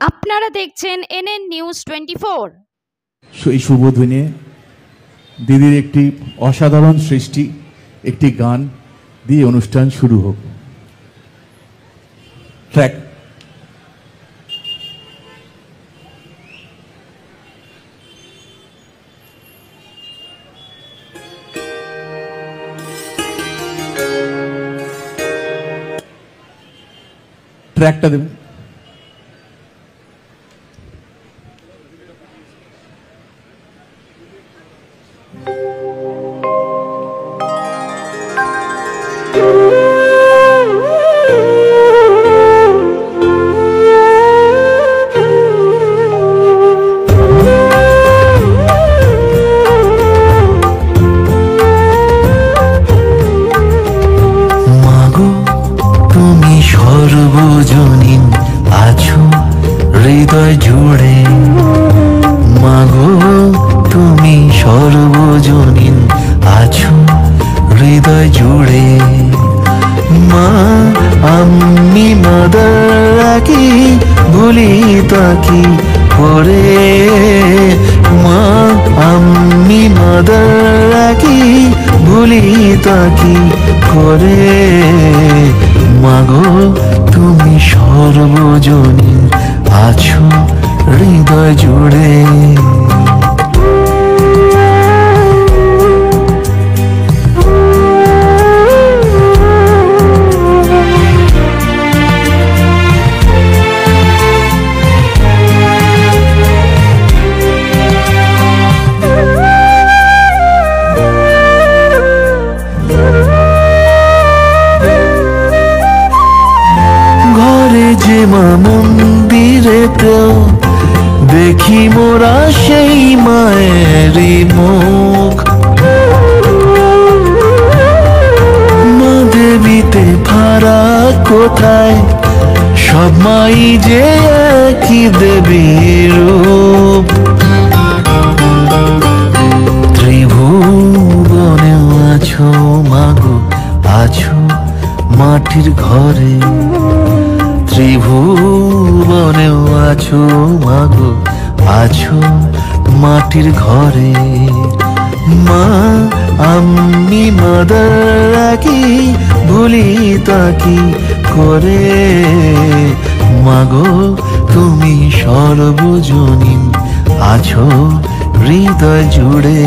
আপনারা দেখছেন NN news 24। এই শুভ দিনে দিদির একটি অসাধারণ সৃষ্টি, একটি গান দিয়ে অনুষ্ঠান শুরু হোক। ট্র্যাক। ট্র্যাকটা দেবেন। সর্বজনীন আছো হৃদয় জুড়ে, মাগো তুমি সর্বজনীন আছো হৃদয় জুড়ে। মা আমি মাদারাকি ভুলি তাকি করে, মা আমি মাদারাকি ভুলি তাকি করে। মাগো তুমি সর্বজনীন আছো হৃদয় জুড়ে। যে মা মন্দিরেতেও দেখি মোরা সেই মায়েরই মুখ, মা দেবীতে ফারাক কোথায়, সব মাই যে একই দেবীর রূপ। ত্রিভুবনেও আছো মাগো, আছো মাটির ঘরে। ত্রিভুবনেও আছো মাগো, আছো মাটির ঘরে। মা আমি মাদারাকি ভুলি তাকি করে। মাগো তুমি সর্বজনীন আছো হৃদয় জুড়ে।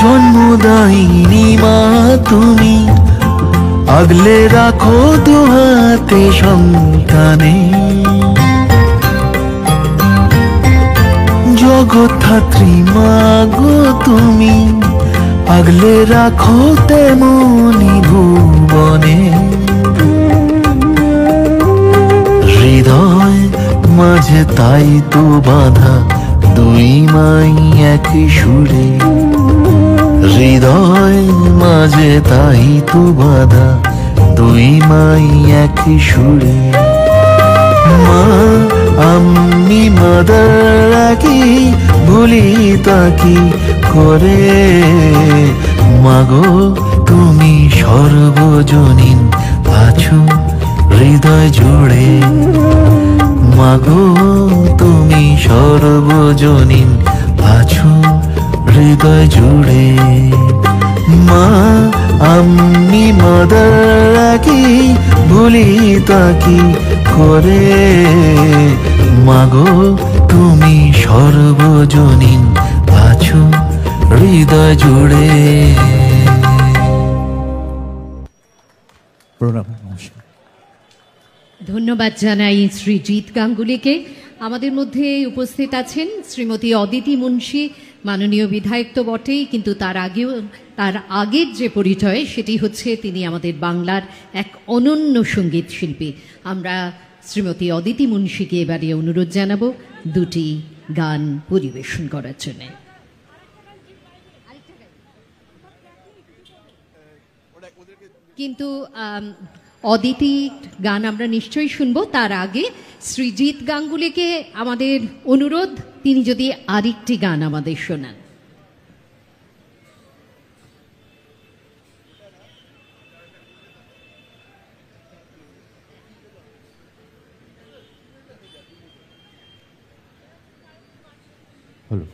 জন্মদায়িনী মা তুমি আগলে রাখো দুহাতে সন্তানে। জগৎধাত্রী মা গো তুমি আগলে রাখো তেমনি ভুবনে। হৃদয় মাঝে তাই তো বাঁধা দুই মাই একই সুরে। হৃদয় মাঝে তাই তো বাঁধা দুই মাই একই সুরে। মা আমি মাদারাকি ভুলি তাকি করে। মাগো তুমি সর্বজনীন আছো হৃদয় জুড়ে। মাগো তুমি সর্বজনীন আছো হৃদয় জুড়ে। মা আমি মাদারাকি ভুলি তাকি করে। মাগো তুমি সর্বজনীন আছো হৃদয় জুড়ে। ধন্যবাদ জানাই শ্রীজিৎ গাঙ্গুলিকে। আমাদের মধ্যে উপস্থিত আছেন শ্রীমতী অদিতি মুন্সি, মাননীয় বিধায়ক তো বটেই, কিন্তু তার আগের যে পরিচয় সেটি হচ্ছে তিনি আমাদের বাংলার এক অনন্য সঙ্গীত শিল্পী। আমরা শ্রীমতী অদিতি মুন্সিকে এবারে অনুরোধ জানাবো দুটি গান পরিবেশন করার জন্য। কিন্তু অদিতি গান আমরা নিশ্চয়ই শুনবো, তার আগে শ্রীজিৎ গাঙ্গুলিকে আমাদের অনুরোধ তিনি যদি আরেকটি গান আমাদের শোনান। হলো।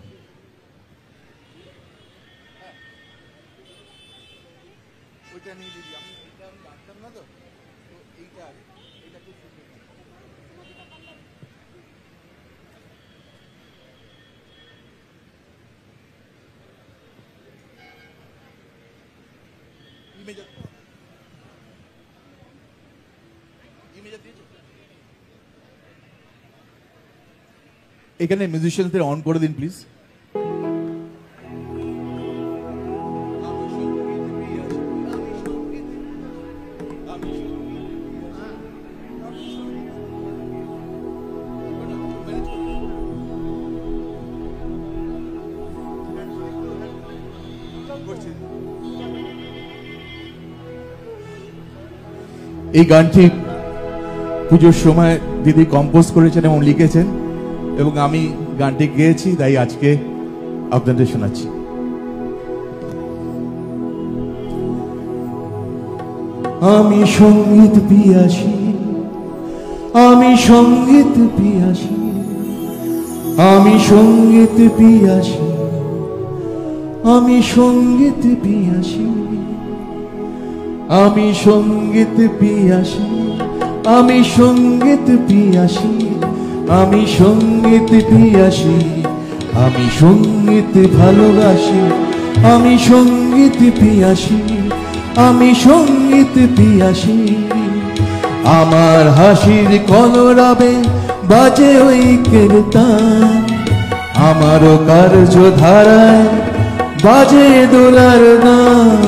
এখানে মিউজিশিয়ানদের অন করে দিন প্লিজ। এই গানটি পুজোর সময় দিদি কম্পোজ করেছেন এবং লিখেছেন এবং আমি গানটি গেয়েছি, তাই আজকে আপনাদের শোনাচ্ছি। আমি সঙ্গীত পিয়াসী, আমি সঙ্গীত পিয়াসী, আমি সঙ্গীত পিয়াসী, আমি সঙ্গীত পিয়াসী, আমি সঙ্গীত পিয়াসী, আমি সঙ্গীত পিয়াসী, আমি সঙ্গীত পিয়াসী, আমি সঙ্গীত ভালোবাসি, আমি সঙ্গীত পিয়াসী, আমি সঙ্গীত পিয়াসী। আমার হাসির কলরবে বাজে ওই কীর্তন, আমারও কার্যধারায় বাজে দোলার গান।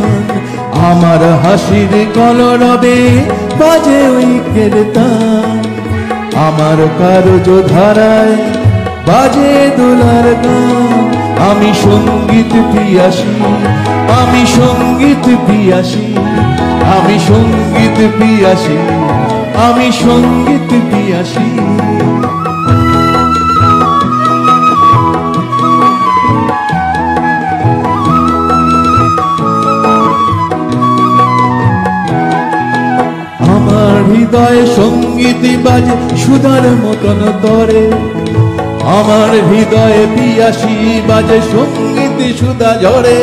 আমার হাসির কলরবে বাজে ওই কীর্তন, আমার কার্যধারায় বাজে দোলার গান। আমি সঙ্গীত পিয়াসী, আমি সঙ্গীত পিয়াসী, আমি সঙ্গীত পিয়াসী, আমি সঙ্গীত পিয়াসী। আমার হৃদয়ে সঙ্গীত বাজে সুধার মতন তরে, আমার হৃদয়ে পিয়াসী বাজে সঙ্গীত সুধা ঝরে।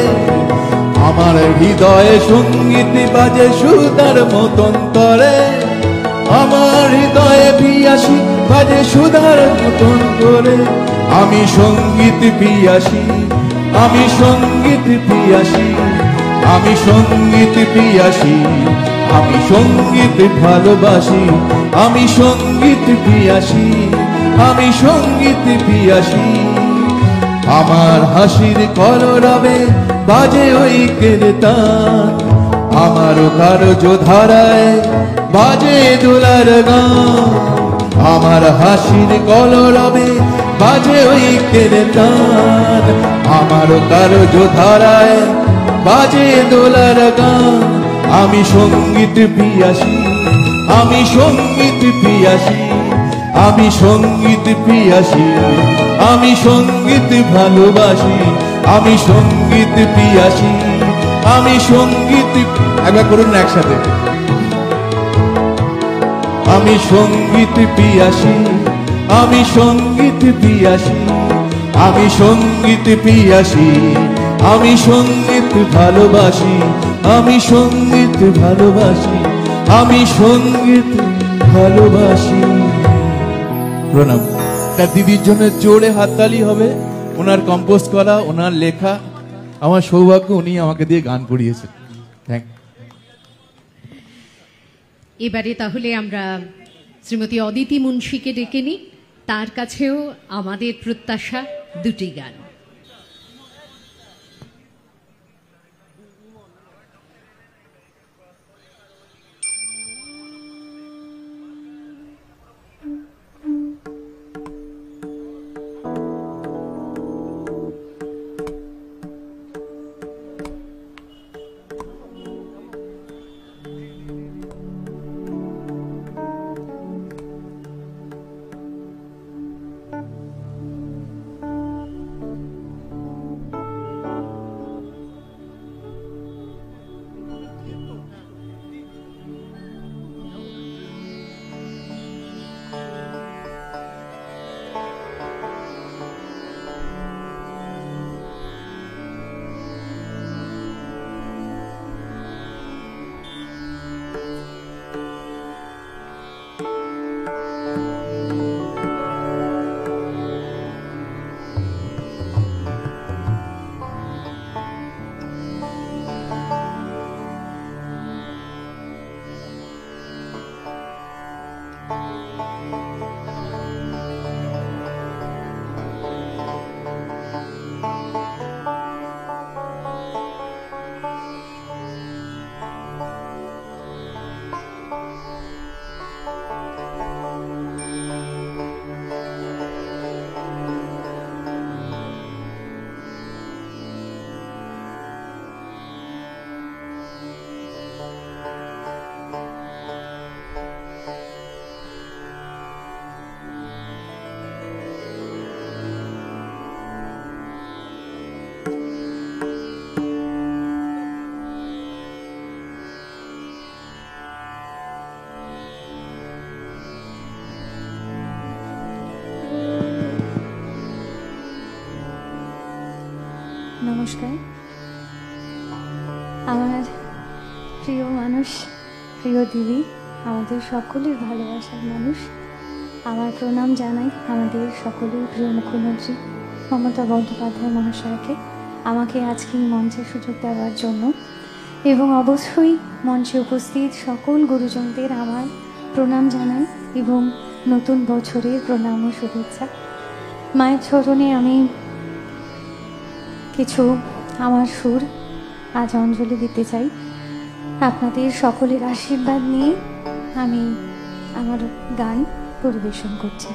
আমার হৃদয়ে সঙ্গীত বাজে সুধার মতন তরে, আমার হৃদয়ে পিয়াসী বাজে সুধার মতন করে। আমি সঙ্গীত পিয়াসী, আমি সঙ্গীত পিয়াসী, আমি সঙ্গীত পিয়াসী, আমি সঙ্গীত ভালোবাসি, আমি সঙ্গীত পিয়াসী, আমি সঙ্গীত পিয়াসী। আমার হাসির কলরবে বাজে ওই কীর্তন, আমার কার্যধারায় বাজে দোলার গান। আমার হাসির কলরবে বাজে ওই কীর্তন, আমার কার্যধারায় বাজে দোলার গান। আমি সঙ্গীত পিয়াসী, আমি সঙ্গীত পিয়াসী, আমি সঙ্গীত পিয়াসী, আমি সঙ্গীত ভালোবাসি, আমি সঙ্গীত পিয়াসী, আমি সঙ্গীত। একবার করুন না একসাথে। আমি সঙ্গীত পিয়াসী, আমি সঙ্গীত পিয়াসী, আমি সঙ্গীত পিয়াসী, আমি সঙ্গীত ভালোবাসি, আমি সঙ্গীত ভালোবাসি, আমি সঙ্গীত ভালোবাসি। প্রণাম। তার দিদির জন্য জোরে হাততালি হবে। ওনার কম্পোজ করা, ওনার লেখা, আমার সৌভাগ্য উনি আমাকে দিয়ে গান করিয়েছেন। Thank you. এবারে তাহলে আমরা শ্রীমতী অদিতি মুন্সিকে ডেকে নিই। তার কাছেও আমাদের প্রত্যাশা দুটি গান। নমস্কার। আমার প্রিয় মানুষ, প্রিয় দিদি, আমাদের সকলের ভালোবাসার মানুষ, আমার প্রণাম জানাই আমাদের সকলের প্রিয় মুখ্যমন্ত্রী মমতা বন্দ্যোপাধ্যায় মহাশয়কে আমাকে আজকে এই মঞ্চে সুযোগ দেওয়ার জন্য, এবং অবশ্যই মঞ্চে উপস্থিত সকল গুরুজনদের আমার প্রণাম জানাই এবং নতুন বছরের প্রণাম ও শুভেচ্ছা। মায়ের চরণে আমি কিছু আমার সুর আজ অঞ্জলি দিতে চাই। আপনাদের সকলের আশীর্বাদ নিয়ে আমি আমার গান পরিবেশন করছি।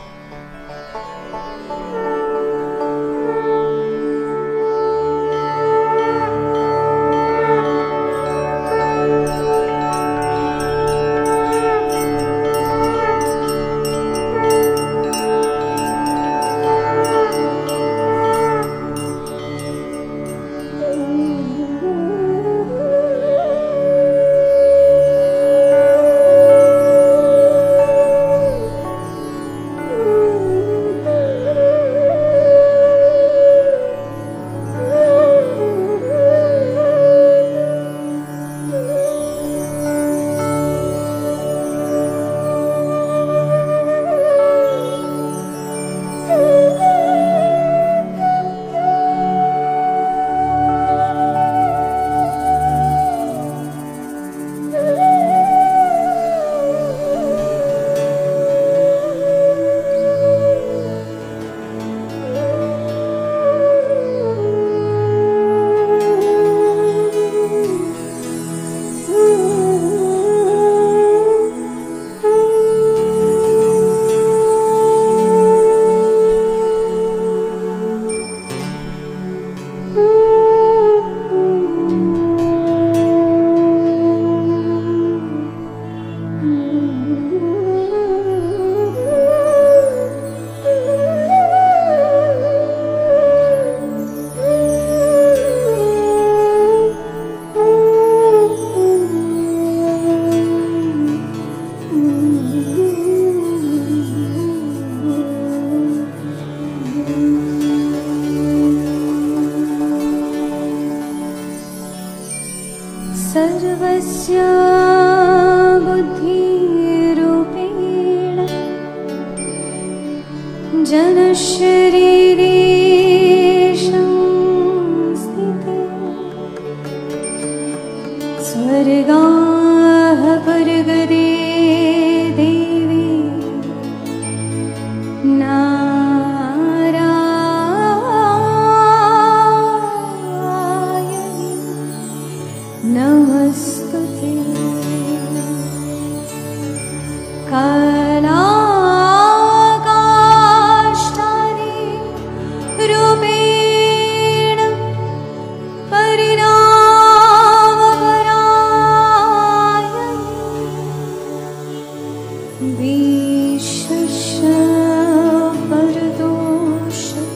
सर्वस्य बुद्धिरूपेण जनशरीरे संस्थिते स्वर्गाः पर्गदे देवी नमस्तुते। कालाकाष्ठानि रूपेण परिणामपरायणे विश्वस्य परदोषति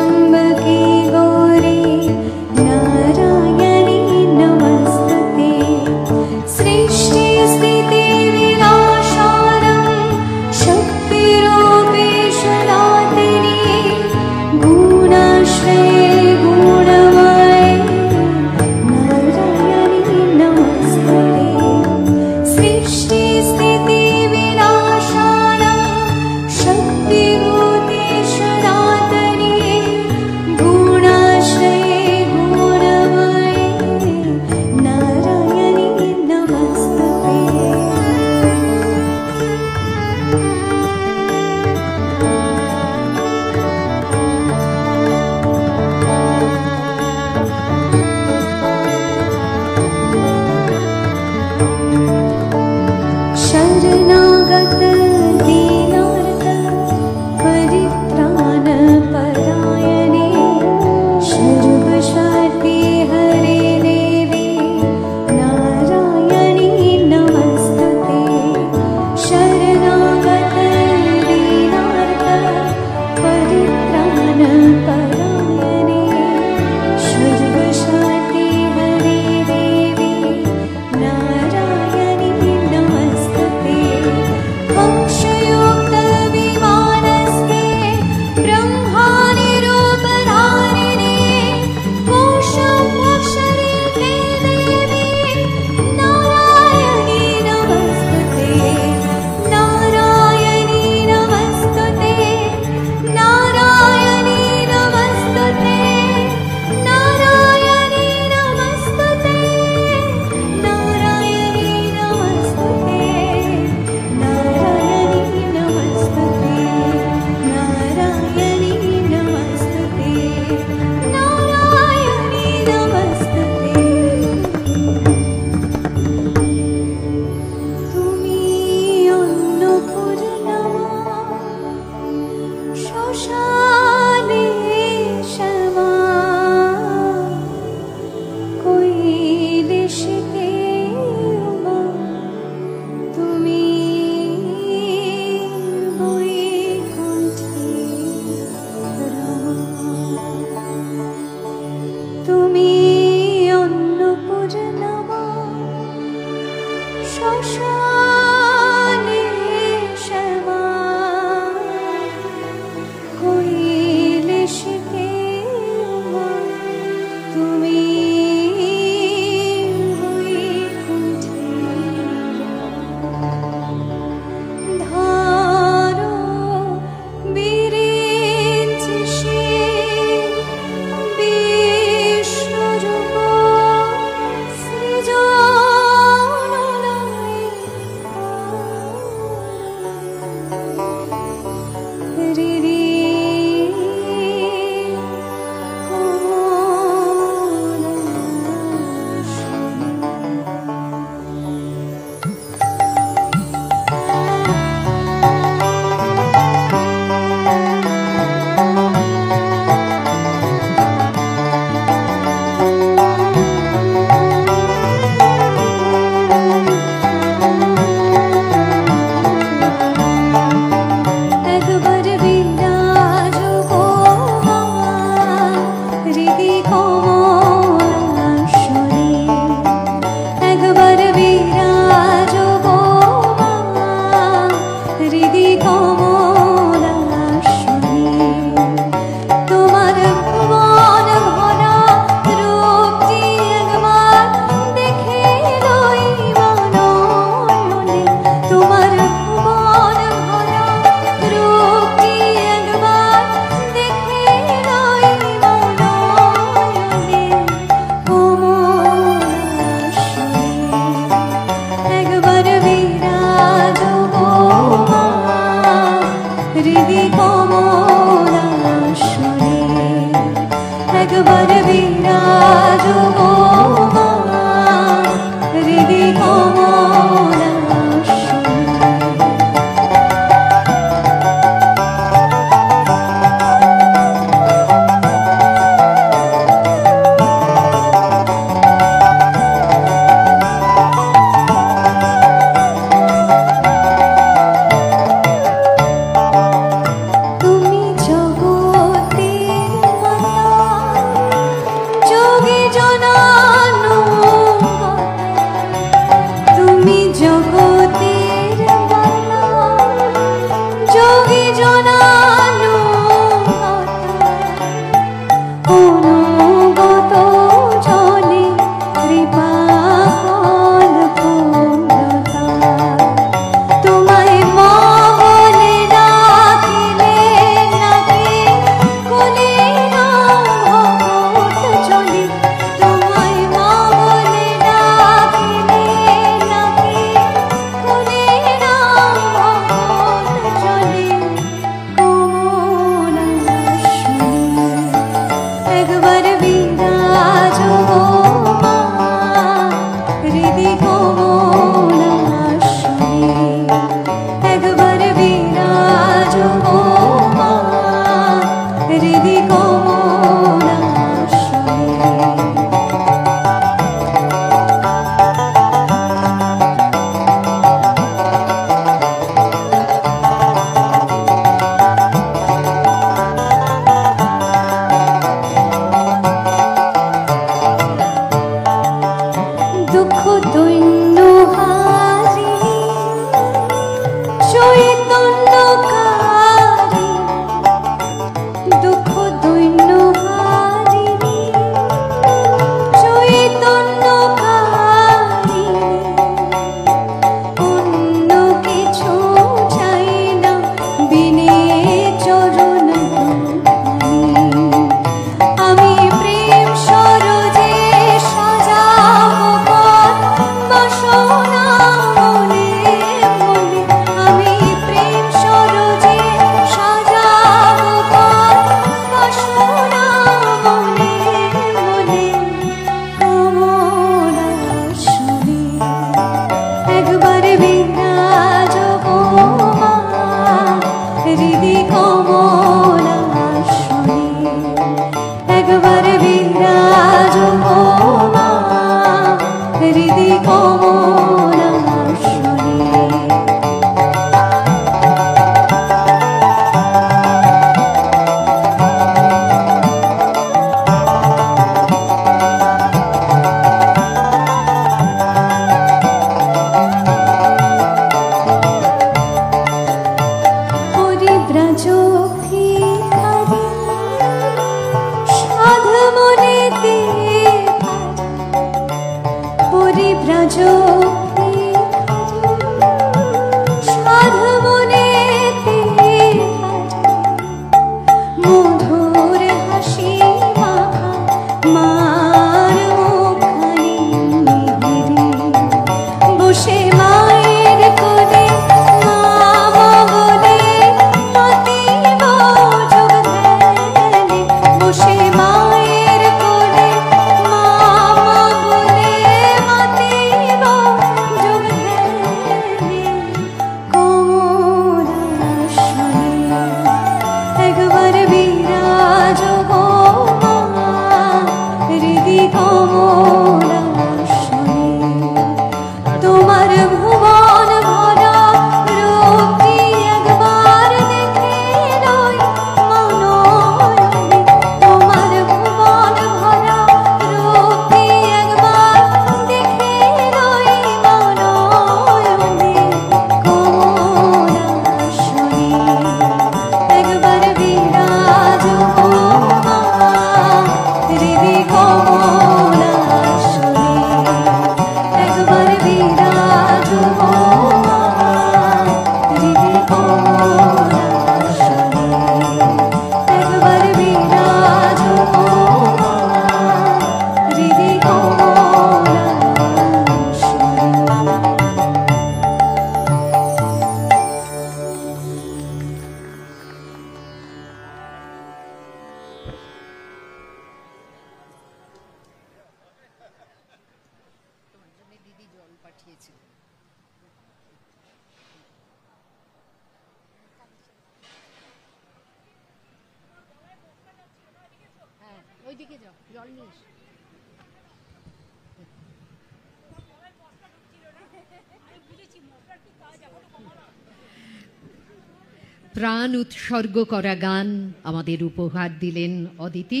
প্রাণ উৎসর্গ করা গান আমাদের উপহার দিলেন অদিতি।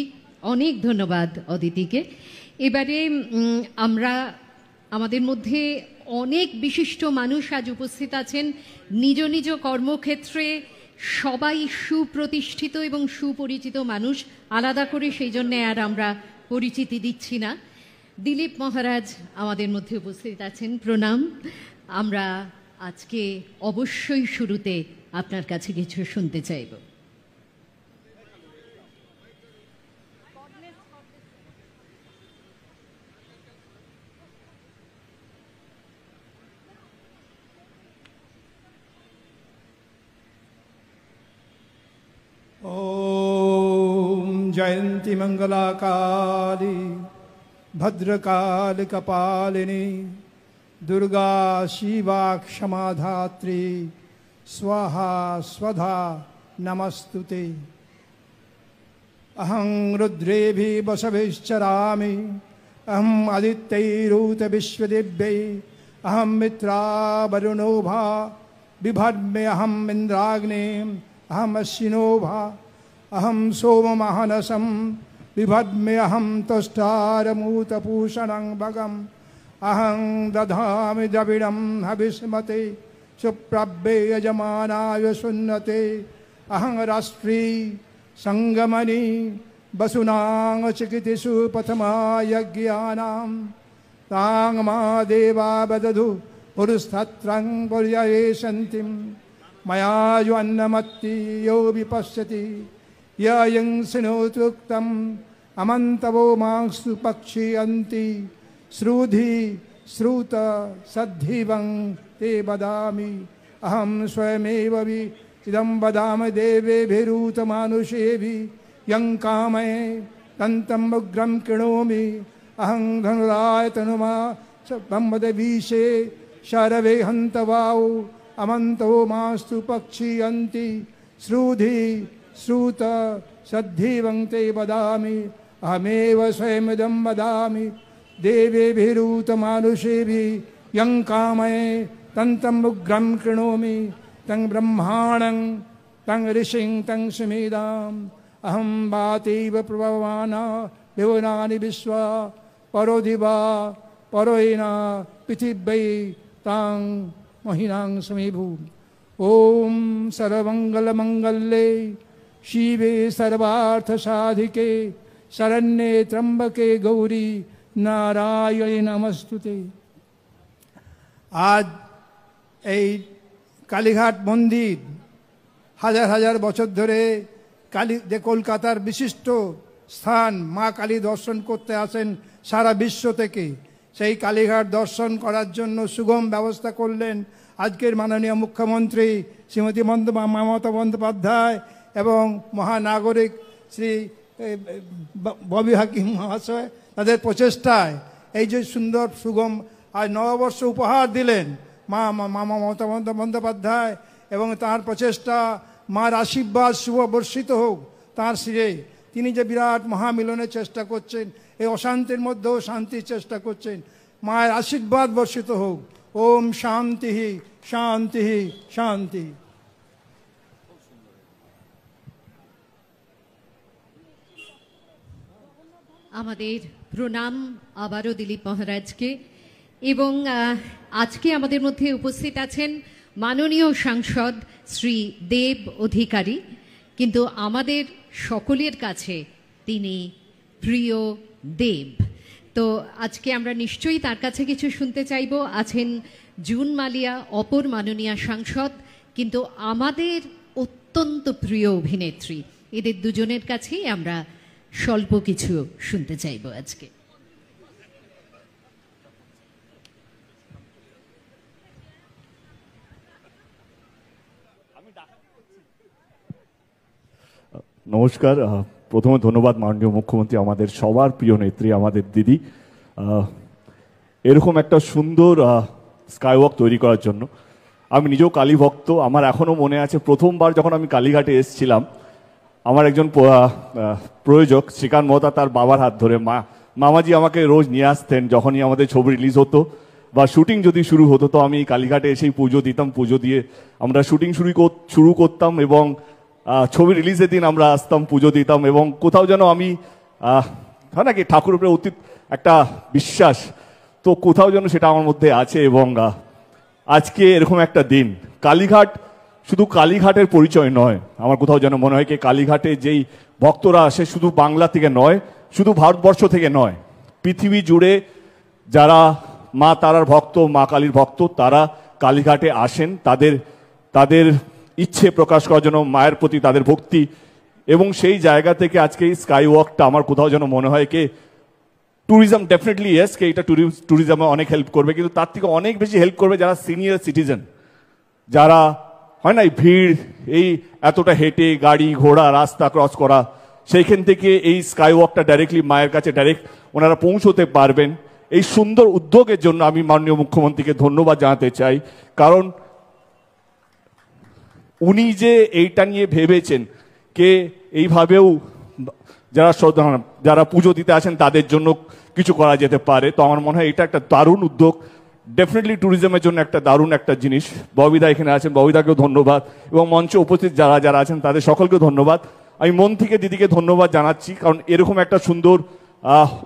অনেক ধন্যবাদ অদিতিকে। এবারে আমরা আমাদের মধ্যে অনেক বিশিষ্ট মানুষ আজ উপস্থিত আছেন, নিজ নিজ কর্মক্ষেত্রে সবাই সুপ্রতিষ্ঠিত এবং সুপরিচিত মানুষ, আলাদা করে সেই জন্যে আর আমরা পরিচিতি দিচ্ছি না। দিলীপ মহারাজ আমাদের মধ্যে উপস্থিত আছেন, প্রণাম। আমরা আজকে অবশ্যই শুরুতে আপনার কাছে কিছু শুনতে চাইব। ओम जयंती मंगला काली भद्रकाल कपालिनी दुर्गा शिवा क्षमा धात्री स्वाहा स्वधा नमस्तुते। अहं रुद्रेभि वसभिश्चरामि अहम् आदित्यैरुत विश्वदेव्यै अहं मित्रा वरुणो भा बिभर्म्य अहम् इन्द्राग्निम् अहम् अश्विनो भा अहं सोममहनसं बिभर्म्य अहं तुष्टारमूतपूषणं भगम् अहं दधामि द्रविडं हविष्मते सुप्रभ्ये यजमानाय सुन्नते। अहं राष्ट्री संगमनि वसुनां चिकितिषु प्रथमा यज्ञानां तां मा देवा वदधु पुरुस्तत्रं पर्यवेशन्तिं मया यो अन्नमत्ति यो विपश्यति यं शृणोत्युक्तम् अमन्तवो मांस्तु पक्षीयन्ति श्रुधि श्रुत सद्धिवं ते वदामि अहं स्वयमेव इदं वदामि देवेभिरूतमानुषेभिः यं कामये तन्तं उग्रं कृणोमि अहं धनुराय तनुमा ब्रह्मदेवीशे शरवे हन्तवाौ अमन्तो मास्तु पक्षीयन्ति श्रुधि श्रुत सद्धिवं ते वदामि अहमेव स्वयमिदं वदामि देवेभिरूतमानुषेभिः यं कामये तन्तम् उग्रं कृणोमि तं ब्रह्माणं तं ऋषिं तं समेदाम् अहं वातेव प्रभवाना विवनानि विश्वा परोधिवा परोहिना पृथिव्यै तां महिनां समेभू। ॐ सर्वमङ्गलमङ्गल्ये शिवे सर्वार्थसाधिके शरण्ये त्र्यम्बके गौरी नारायणे नमस्तुते। आज এই কালীঘাট মন্দির হাজার হাজার বছর ধরে কালী যে কলকাতার বিশিষ্ট স্থান, মা কালী দর্শন করতে আসেন সারা বিশ্ব থেকে। সেই কালীঘাট দর্শন করার জন্য সুগম ব্যবস্থা করলেন আজকের মাননীয় মুখ্যমন্ত্রী শ্রীমতী মমতা বন্দ্যোপাধ্যায় এবং মহানাগরিক শ্রী ববি হাকিম মহাশয়। তাদের প্রচেষ্টায় এই যে সুন্দর সুগম আজ নববর্ষ উপহার দিলেন মমতা বন্দ্যোপাধ্যায়, এবং তার প্রচেষ্টা, মার আশীর্বাদ শুভ বর্ষিত হোক তাঁর শিরে। তিনি যে বিরাট মহামিলনের চেষ্টা করছেন, এই অশান্তির মধ্যেও শান্তির চেষ্টা করছেন, মায়ের আশীর্বাদ বর্ষিত হোক। ওম শান্তি শান্তি শান্তি। আমাদের প্রণাম আবারও দিলীপ মহারাজকে। এবং আজকে আমাদের মধ্যে উপস্থিত আছেন মাননীয় সাংসদ শ্রী দেব অধিকারী, কিন্তু আমাদের সকলের কাছে তিনি প্রিয় দেব। তো আজকে আমরা নিশ্চয়ই তার কাছে কিছু শুনতে চাইব। আছেন জুন মালিয়া, অপর মাননীয় সাংসদ, কিন্তু আমাদের অত্যন্ত প্রিয় অভিনেত্রী। এদের দুজনের কাছেই আমরা স্বল্প কিছু শুনতে চাইব আজকে। নমস্কার। প্রথমে ধন্যবাদ মাননীয় মুখ্যমন্ত্রী, আমাদের সবার প্রিয় নেত্রী, আমাদের দিদি, এরকম একটা সুন্দর স্কাইওয়াক তৈরি করার জন্য। আমি নিজেও কালী ভক্ত। আমার এখনও মনে আছে প্রথমবার যখন আমি কালীঘাটে এসেছিলাম, আমার একজন প্রযোজক শ্রীকান্ত মহতা তার বাবার হাত ধরে মামাজি আমাকে রোজ নিয়ে আসতেন যখনই আমাদের ছবি রিলিজ হতো বা শুটিং যদি শুরু হতো, তো আমি কালীঘাটে এসেই পুজো দিতাম। পুজো দিয়ে আমরা শুটিং শুরু করতাম এবং ছবি রিলিজের দিন আমরা আসতাম, পুজো দিতাম। এবং কোথাও যেন আমি হয় নাকি ঠাকুরের উপরে অতি একটা বিশ্বাস, তো কোথাও যেন সেটা আমার মধ্যে আছে। এবং আজকে এরকম একটা দিন, কালীঘাট শুধু কালীঘাটের পরিচয় নয়, আমার কোথাও যেন মনে হয় কি কালীঘাটে যেই ভক্তরা আসে শুধু বাংলা থেকে নয়, শুধু ভারতবর্ষ থেকে নয়, পৃথিবী জুড়ে যারা মা তারার ভক্ত, মা কালীর ভক্ত, তারা কালীঘাটে আসেন তাদের ইচ্ছে প্রকাশ করার জন্য, মায়ের প্রতি তাদের ভক্তি। এবং সেই জায়গা থেকে আজকে এই স্কাই ওয়াকটা আমার কোথাও যেন মনে হয় কি ট্যুরিজম ডেফিনেটলি ইয়েস কে এটা ট্যুরিজমে অনেক হেল্প করবে, কিন্তু তার থেকে অনেক বেশি হেল্প করবে যারা সিনিয়র সিটিজেন, যারা হয় না ভিড়, এই এতটা হেঁটে গাড়ি ঘোড়া রাস্তা ক্রস করা, সেইখান থেকে এই স্কাই ওয়াকটা ডাইরেক্টলি মায়ের কাছে ডাইরেক্ট ওনারা পৌঁছতে পারবেন। এই সুন্দর উদ্যোগের জন্য আমি মাননীয় মুখ্যমন্ত্রীকে ধন্যবাদ জানাতে চাই, কারণ উনি যে এইটা নিয়ে ভেবেছেন কে এইভাবেও যারা পুজো দিতে আসেন তাদের জন্য কিছু করা যেতে পারে, তো আমার মনে হয় এটা একটা দারুণ উদ্যোগ, ডেফিনেটলি ট্যুরিজমের জন্য একটা দারুণ একটা জিনিস। ববিদা এখানে আছেন, ববিদাকেও ধন্যবাদ এবং মঞ্চে উপস্থিত যারা আছেন তাদের সকলকেও ধন্যবাদ। আমি মন থেকে দিদিকে ধন্যবাদ জানাচ্ছি, কারণ এরকম একটা সুন্দর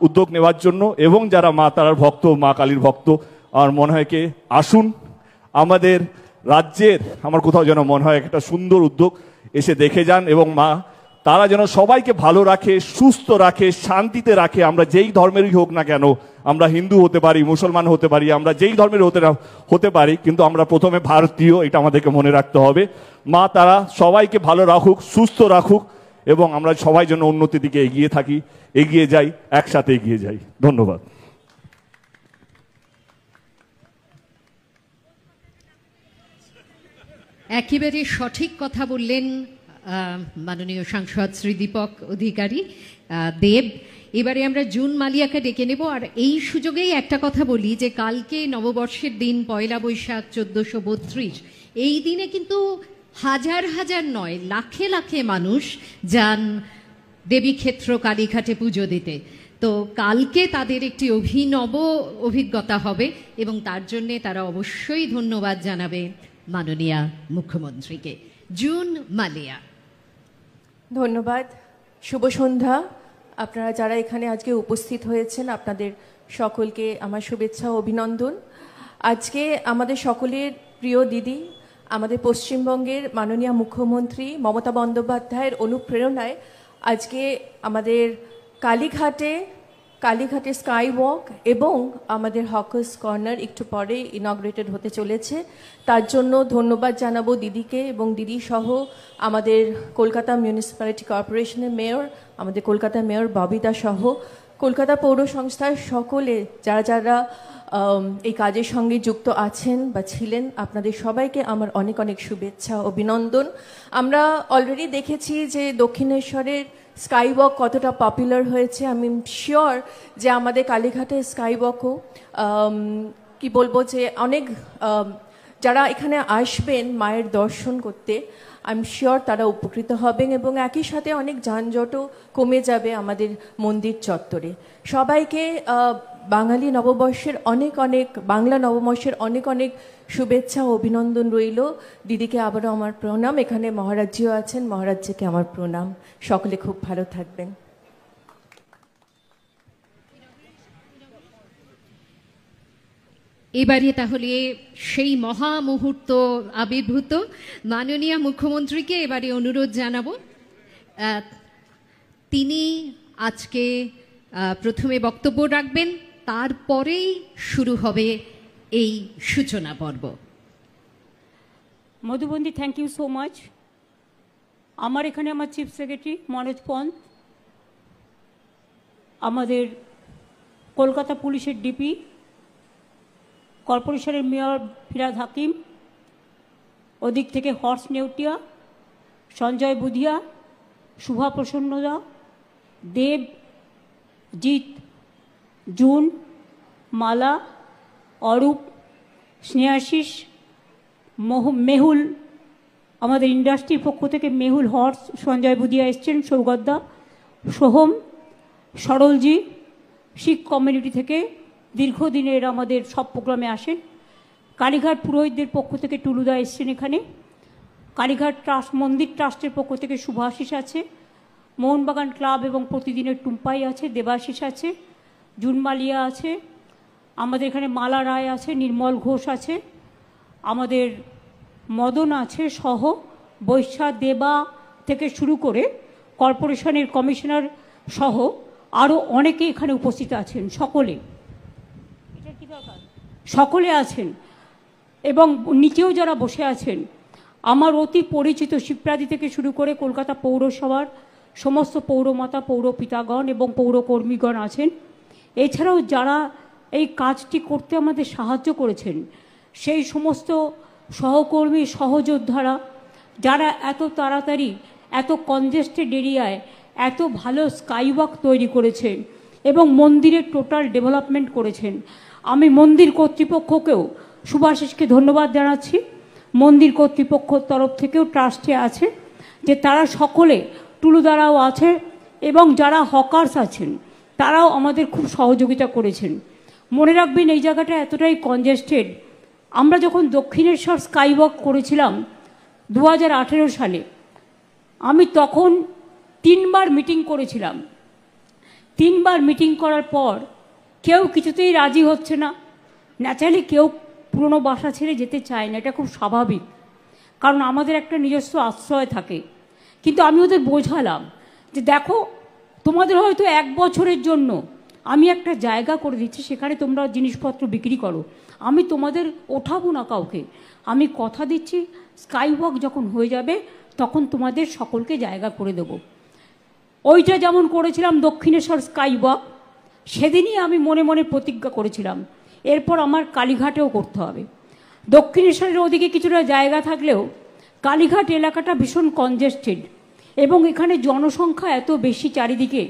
উদ্যোগ নেওয়ার জন্য। এবং যারা মা তারার ভক্ত, মা কালীর ভক্ত, আমার মনে হয় কি আসুন আমাদের রাজ্যের, আমার কোথাও যেন মনে হয় একটা সুন্দর উদ্যোগ, এসে দেখে যান। এবং মা তারা যেন সবাইকে ভালো রাখে, সুস্থ রাখে, শান্তিতে রাখে। আমরা যেই ধর্মেরই হোক না কেন, আমরা হিন্দু হতে পারি, মুসলমান হতে পারি, আমরা যেই ধর্মের হতে পারি, কিন্তু আমরা প্রথমে ভারতীয়, এটা আমাদেরকে মনে রাখতে হবে। মা তারা সবাইকে ভালো রাখুক, সুস্থ রাখুক এবং আমরা সবাই যেন উন্নতির দিকে এগিয়ে যাই, একসাথে এগিয়ে যাই। ধন্যবাদ। একেবারে সঠিক কথা বললেন মাননীয় সাংসদ শ্রী দীপক অধিকারী দেব। এবারে আমরা জুন মালিয়াকে ডেকে নেব। আর এই সুযোগেই একটা কথা বলি যে কালকে নববর্ষের দিন, পয়লা বৈশাখ 1432, এই দিনে কিন্তু হাজার হাজার নয় লাখে লাখে মানুষ যান দেবীক্ষেত্র কালীঘাটে পুজো দিতে। তো কালকে তাদের একটি অভিনব অভিজ্ঞতা হবে এবং তার জন্যে তারা অবশ্যই ধন্যবাদ জানাবে মাননীয়া মুখ্যমন্ত্রীকে। জুন মালিয়া। ধন্যবাদ। শুভ সন্ধ্যা। আপনারা যারা এখানে আজকে উপস্থিত হয়েছেন আপনাদের সকলকে আমার শুভেচ্ছা ও অভিনন্দন। আজকে আমাদের সকলের প্রিয় দিদি, আমাদের পশ্চিমবঙ্গের মাননীয় মুখ্যমন্ত্রী মমতা বন্দ্যোপাধ্যায়ের অনুপ্রেরণায় আজকে আমাদের কালীঘাটে স্কাই ওয়াক এবং আমাদের হকার্স কর্নার একটু পরে ইনগ্রেটেড হতে চলেছে। তার জন্য ধন্যবাদ জানাবো দিদিকে এবং দিদি সহ আমাদের কলকাতা মিউনিসিপ্যালিটি কর্পোরেশনের মেয়র, আমাদের কলকাতা মেয়র ববিদা সহ কলকাতা পৌর সংস্থার সকলে যারা এই কাজের সঙ্গে যুক্ত আছেন বা ছিলেন, আপনাদের সবাইকে আমার অনেক অনেক শুভেচ্ছা অভিনন্দন। আমরা অলরেডি দেখেছি যে দক্ষিণেশ্বরের স্কাই ওয়াক কতটা পপুলার হয়েছে। আমি শিওর যে আমাদের কালীঘাটের স্কাই ওয়াকও কি বলবো যে অনেক যারা এখানে আসবেন মায়ের দর্শন করতে, আই এম শিওর তারা উপকৃত হবেন এবং একই সাথে অনেক যানজটও কমে যাবে আমাদের মন্দির চত্বরে। সবাইকে বাঙালি নববর্ষের বাংলা নববর্ষের অনেক অনেক শুভেচ্ছা ও অভিনন্দন রইল। দিদিকে আবারও আমার প্রণাম। এখানে মহারাজজিও আছেন, মহারাজজিকে আমার প্রণাম। সকলে খুব ভালো থাকবেন। এবারে তাহলে সেই মহা মুহূর্ত আবির্ভূত মাননীয় মুখ্যমন্ত্রীকে এবারে অনুরোধ জানাবো। তিনি আজকে প্রথমে বক্তব্য রাখবেন, তারপরেই শুরু হবে এই সূচনা পর্ব। মধুবন্দী, থ্যাংক ইউ সো মাচ। আমার এখানে আমার চিফ সেক্রেটারি মনোজ পন্ত, আমাদের কলকাতা পুলিশের ডিপি, কর্পোরেশনের মেয়র ফিরাদ হাকিম, ওদিক থেকে হর্ষ নেউটিয়া, সঞ্জয় বুধিয়া, শুভা প্রসন্নদা, দেব, জিৎ, জুন, মালা, অরূপ, স্নেহাশিস, মেহুল, আমাদের ইন্ডাস্ট্রির পক্ষ থেকে মেহুল হর্স, সঞ্জয় বুদিয়া এসছেন, সৌগতদা, সোহম, সরলজি, শিখ কমিউনিটি থেকে দীর্ঘদিনের আমাদের সব প্রোগ্রামে আসেন। কালীঘাট পুরোহিতদের পক্ষ থেকে টুলুদা এসছেন এখানে। কালীঘাট ট্রাস্ট, মন্দির ট্রাস্টের পক্ষ থেকে শুভাশিস আছে, মোহনবাগান ক্লাব এবং প্রতিদিনের টুম্পাই আছে, দেবাশিস আছে, জুনমালিয়া আছে, আমাদের এখানে মালা রায় আছে, নির্মল ঘোষ আছে, আমাদের মদন আছে সহ বৈশা দেবা থেকে শুরু করে কর্পোরেশনের কমিশনার সহ আরও অনেকে এখানে উপস্থিত আছেন। সকলে আছেন এবং নিচেও যারা বসে আছেন আমার অতি পরিচিত শিবপ্রাদি থেকে শুরু করে কলকাতা পৌরসভার সমস্ত পৌরমাতা, পৌরপিতাগণ এবং পৌরকর্মীগণ আছেন। এছাড়াও যারা এই কাজটি করতে আমাদের সাহায্য করেছেন সেই সমস্ত সহকর্মী, সহযোদ্ধারা, যারা এত তাড়াতাড়ি এত কনজেস্টেড এরিয়ায় এত ভালো স্কাইওয়াক তৈরি করেছেন এবং মন্দিরের টোটাল ডেভেলপমেন্ট করেছেন। আমি মন্দির কর্তৃপক্ষকেও শুভাশিসকে ধন্যবাদ জানাচ্ছি। মন্দির কর্তৃপক্ষর তরফ থেকেও ট্রাস্টে আছে যে তারা সকলে, টুলুদারাও আছে এবং যারা হকার্স আছেন তারাও আমাদের খুব সহযোগিতা করেছেন। মনে রাখবেন এই জায়গাটা এতটাই কনজেস্টেড। আমরা যখন দক্ষিণেশ্বর স্কাইওয়াক করেছিলাম 2018 সালে, আমি তখন 3বার মিটিং করেছিলাম। 3বার মিটিং করার পর কেউ কিছুতেই রাজি হচ্ছে না। ন্যাচারালি কেউ পুরনো বাসা ছেড়ে যেতে চায় না, এটা খুব স্বাভাবিক, কারণ আমাদের একটা নিজস্ব আশ্রয় থাকে। কিন্তু আমি ওদের বোঝালাম যে দেখো, তোমাদের হয়তো 1 বছরের জন্য আমি একটা জায়গা করে দিচ্ছি, সেখানে তোমরা জিনিসপত্র বিক্রি করো, আমি তোমাদের ওঠাবো না কাউকে। আমি কথা দিচ্ছি স্কাইওয়াক যখন হয়ে যাবে তখন তোমাদের সকলকে জায়গা করে দেব। ওইটা যেমন করেছিলাম দক্ষিণেশ্বর স্কাইওয়াক, সেদিনই আমি মনে মনে প্রতিজ্ঞা করেছিলাম এরপর আমার কালীঘাটেও করতে হবে। দক্ষিণেশ্বরের ওদিকে কিছুটা জায়গা থাকলেও কালীঘাট এলাকাটা ভীষণ কনজেস্টেড এবং এখানে জনসংখ্যা এত বেশি চারিদিকে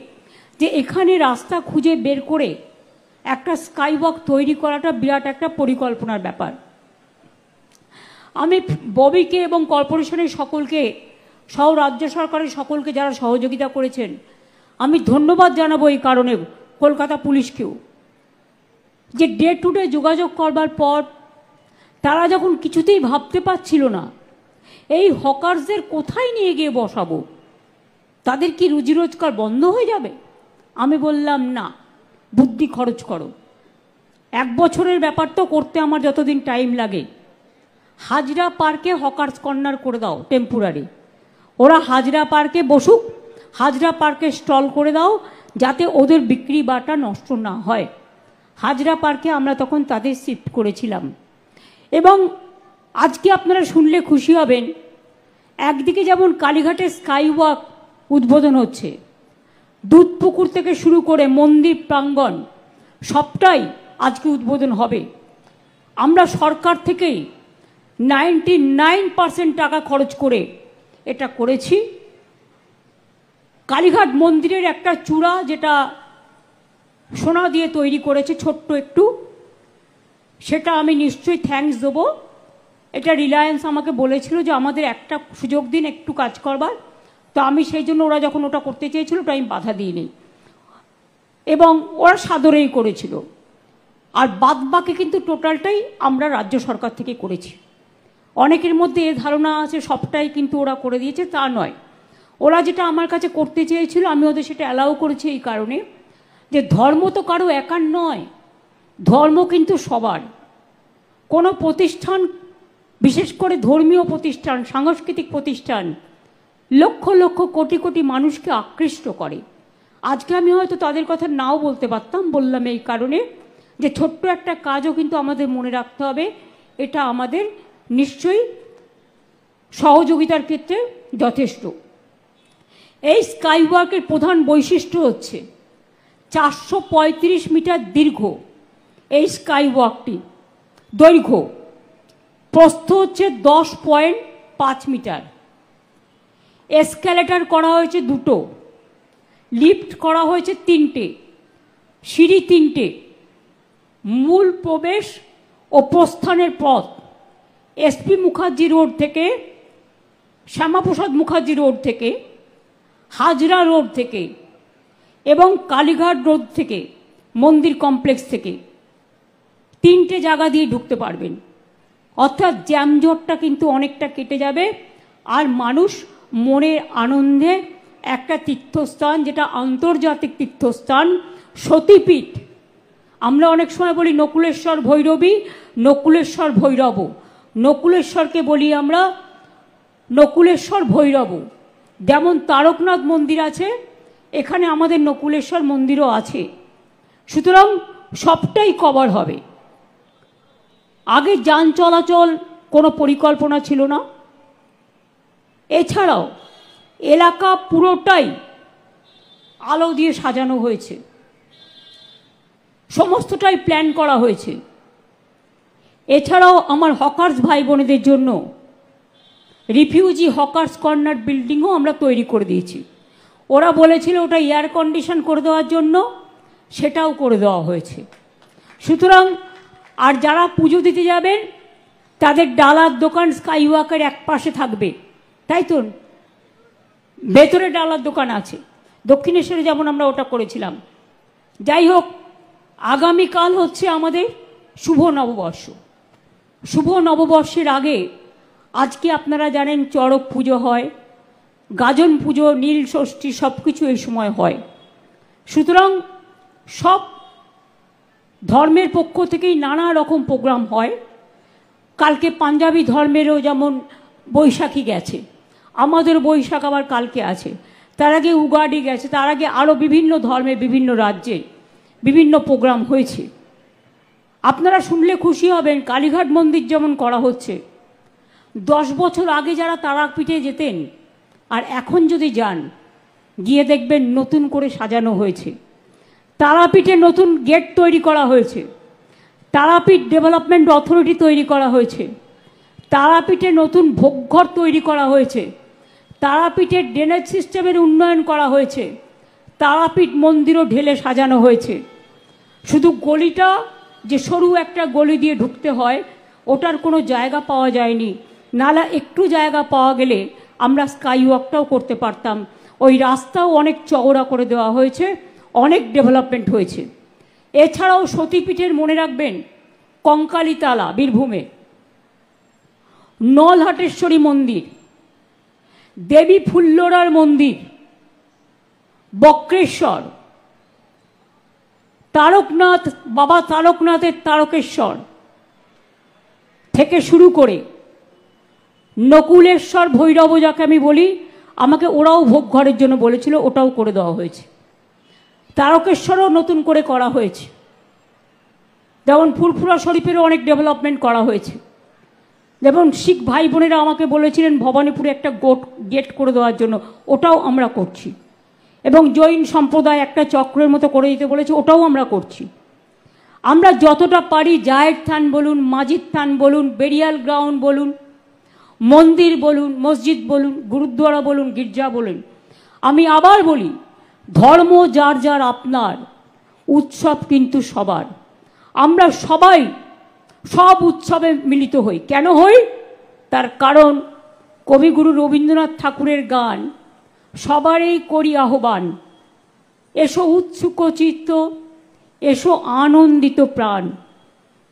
যে এখানে রাস্তা খুঁজে বের করে একটা স্কাইওয়াক তৈরি করাটা বিরাট একটা পরিকল্পনার ব্যাপার। আমি ববিকে এবং কর্পোরেশনের সকলকে, সহ রাজ্য সরকারের সকলকে যারা সহযোগিতা করেছেন আমি ধন্যবাদ জানাবো। এই কারণে কলকাতা পুলিশকেও, যে ডে টু ডে যোগাযোগ করবার পর তারা যখন কিছুতেই ভাবতে পারছিল না এই হকার্সদের কোথায় নিয়ে গিয়ে বসাবো, তাদের কি রুজি রোজগার বন্ধ হয়ে যাবে, আমি বললাম না, বুদ্ধি খরচ করো। 1 বছরের ব্যাপার তো করতে আমার যতদিন টাইম লাগে, হাজরা পার্কে হকার্স কর্নার করে দাও টেম্পোরারি। ওরা হাজরা পার্কে বসুক, হাজরা পার্কে স্টল করে দাও যাতে ওদের বিক্রি বাটা নষ্ট না হয়। হাজরা পার্কে আমরা তখন তাদের শিফট করেছিলাম। এবং আজকে আপনারা শুনলে খুশি হবেন, একদিকে যেমন কালীঘাটের স্কাইওয়াক উদ্বোধন হচ্ছে, দুধপুকুর থেকে শুরু করে মন্দির প্রাঙ্গণ সবটাই আজকে উদ্বোধন হবে। আমরা সরকার থেকেই 99% টাকা খরচ করে এটা করেছি। কালীঘাট মন্দিরের একটা চূড়া যেটা সোনা দিয়ে তৈরি করেছে ছোট্ট একটু, সেটা আমি নিশ্চয়ই থ্যাঙ্কস দেবো। এটা রিলায়েন্স আমাকে বলেছিল যে আমাদের একটা সুযোগ দিন একটু কাজ করবার, তো আমি সেই জন্য ওরা যখন ওটা করতে চেয়েছিল ওটা আমি বাধা দিইনি এবং ওরা সাদরেই করেছিল। আর বাদবাকি কিন্তু টোটালটাই আমরা রাজ্য সরকার থেকে করেছি। অনেকের মধ্যে এ ধারণা আছে সবটাই কিন্তু ওরা করে দিয়েছে, তা নয়। ওরা যেটা আমার কাছে করতে চেয়েছিল আমি ওদের সেটা অ্যালাউ করেছি এই কারণে যে ধর্ম তো কারো একার নয়, ধর্ম কিন্তু সবার। কোনো প্রতিষ্ঠান, বিশেষ করে ধর্মীয় প্রতিষ্ঠান, সাংস্কৃতিক প্রতিষ্ঠান লক্ষ লক্ষ কোটি কোটি মানুষকে আকৃষ্ট করে। আজকে আমি হয়তো তাদের কথা নাও বলতে পারতাম, বললাম এই কারণে যে ছোট্ট একটা কাজও কিন্তু আমাদের মনে রাখতে হবে, এটা আমাদের নিশ্চয়ই সহযোগিতার ক্ষেত্রে যথেষ্ট। এই স্কাইওয়াকের প্রধান বৈশিষ্ট্য হচ্ছে 435 মিটার দীর্ঘ এই স্কাইওয়াকটি, দৈর্ঘ্য, প্রস্থ হচ্ছে 10.5 মিটার, এসক্যালেটর করা হয়েছে 2টো, লিফট করা হয়েছে 3টে, সিঁড়ি 3টে, মূল প্রবেশ ও প্রস্থানের পথ এসপি মুখার্জি রোড থেকে শ্যামাপ্রসাদ মুখার্জি রোড থেকে, হাজরা রোড থেকে এবং কালীঘাট রোড থেকে, মন্দির কমপ্লেক্স থেকে 3টে জায়গা দিয়ে ঢুকতে পারবেন। অর্থাৎ জ্যামজটটা কিন্তু অনেকটা কেটে যাবে। আর মানুষ মনের আনন্দে একটা তীর্থস্থান, যেটা আন্তর্জাতিক তীর্থস্থান, সতীপীঠ। আমরা অনেক সময় বলি নকুলেশ্বর ভৈরবী, নকুলেশ্বর ভৈরব। নকুলেশ্বরকে বলি আমরা নকুলেশ্বর ভৈরব। যেমন তারকনাথ মন্দির আছে, এখানে আমাদের নকুলেশ্বর মন্দিরও আছে। সুতরাং সবটাই কভার হবে। আগে যান চলাচল কোনো পরিকল্পনা ছিল না। এছাড়াও এলাকা পুরোটাই আলো দিয়ে সাজানো হয়েছে, সমস্তটাই প্ল্যান করা হয়েছে। এছাড়াও আমার হকার্স ভাই বোনেদের জন্য রিফিউজি হকার্স কর্নার বিল্ডিংও আমরা তৈরি করে দিয়েছি। ওরা বলেছিল ওটা এয়ার কন্ডিশন করে দেওয়ার জন্য, সেটাও করে দেওয়া হয়েছে। সুতরাং আর যারা পুজো দিতে যাবেন তাদের ডালার দোকান স্কাইওয়াকের এক পাশে থাকবে, তাই তো? ভেতরে ডালার দোকান আছে, দক্ষিণেশ্বরে যেমন আমরা ওটা করেছিলাম। যাই হোক, আগামীকাল হচ্ছে আমাদের শুভ নববর্ষ। শুভ নববর্ষের আগে আজকে আপনারা জানেন চড়ক পুজো হয়, গাজন পুজো, নীল ষষ্ঠী, সব কিছু এই সময় হয়। সুতরাং সব ধর্মের পক্ষ থেকেই নানা রকম প্রোগ্রাম হয়। কালকে পাঞ্জাবি ধর্মেরও যেমন বৈশাখী গেছে, আমাদের বৈশাখ আবার কালকে আছে, তার আগে উগাডি গেছে, তার আগে আরও বিভিন্ন ধর্মের বিভিন্ন রাজ্যে বিভিন্ন প্রোগ্রাম হয়েছে। আপনারা শুনলে খুশি হবেন, কালীঘাট মন্দির যেমন করা হচ্ছে। 10 বছর আগে যারা তারাপীঠে যেতেন আর এখন যদি যান, গিয়ে দেখবেন নতুন করে সাজানো হয়েছে। তারাপীঠে নতুন গেট তৈরি করা হয়েছে, তারাপীঠ ডেভেলপমেন্ট অথরিটি তৈরি করা হয়েছে, তারাপীঠে নতুন ভোগঘর তৈরি করা হয়েছে, তারাপীঠের ড্রেনেজ সিস্টেমের উন্নয়ন করা হয়েছে, তারাপীঠ মন্দিরও ঢেলে সাজানো হয়েছে। শুধু গলিটা যে সরু একটা গলি দিয়ে ঢুকতে হয়, ওটার কোনো জায়গা পাওয়া যায়নি। নালা একটু জায়গা পাওয়া গেলে আমরা স্কাইওয়াকটাও করতে পারতাম। ওই রাস্তাও অনেক চওড়া করে দেওয়া হয়েছে, অনেক ডেভেলপমেন্ট হয়েছে। এছাড়াও সতীপীঠের মনে রাখবেন কঙ্কালীতলা বীরভূমে, নলহাটেশ্বরী মন্দির, দেবী ফুল্লরার মন্দির, বক্রেশ্বর, তারকনাথ, বাবা তারকনাথের তারকেশ্বর থেকে শুরু করে নকুলেশ্বর ভৈরব, যাকে আমি বলি, আমাকে ওরাও ভোগ ঘরের জন্য বলেছিল, ওটাও করে দেওয়া হয়েছে। তারকেশ্বরও নতুন করে করা হয়েছে। যেমন ফুরফুরা শরীফেরও অনেক ডেভেলপমেন্ট করা হয়েছে। যেমন শিখ ভাই বোনেরা আমাকে বলেছিলেন ভবানীপুরে একটা গেট করে দেওয়ার জন্য, ওটাও আমরা করছি। এবং জৈন সম্প্রদায় একটা চক্রের মতো করে দিতে বলেছে, ওটাও আমরা করছি। আমরা যতটা পারি জায়ের থান বলুন, মাজিদ থান বলুন, বেরিয়াল গ্রাউন্ড বলুন, মন্দির বলুন, মসজিদ বলুন, গুরুদ্বারা বলুন, গির্জা বলুন, আমি আবার বলি, ধর্ম যার যার আপনার, উৎসব কিন্তু সবার। আমরা সবাই সব উৎসবে মিলিত হই। কেন হই? তার কারণ কবিগুরু রবীন্দ্রনাথ ঠাকুরের গান, সবারই করি আহ্বান, এসো উৎসুক চিত্ত, এসো আনন্দিত প্রাণ।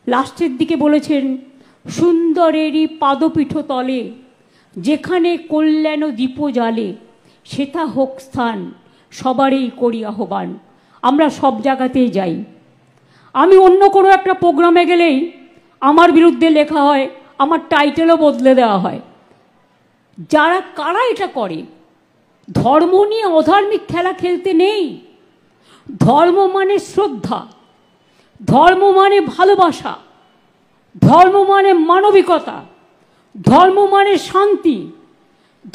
লাস্টের দিকে বলেছেন, সুন্দরেরই পাদপীঠ তলে, যেখানে কল্যাণ দীপ জ্বালে, সেথা হোক স্থান, সবারই করি আহ্বান। আমরা সব জায়গাতেই যাই। আমি অন্য কোনো একটা প্রোগ্রামে গেলেই আমার বিরুদ্ধে লেখা হয়, আমার টাইটেলও বদলে দেওয়া হয়। কারা এটা করে? ধর্ম নিয়ে অধার্মিক খেলা খেলতে নেই। ধর্ম মানে শ্রদ্ধা, ধর্ম মানে ভালোবাসা, ধর্ম মানে মানবিকতা, ধর্ম মানে শান্তি,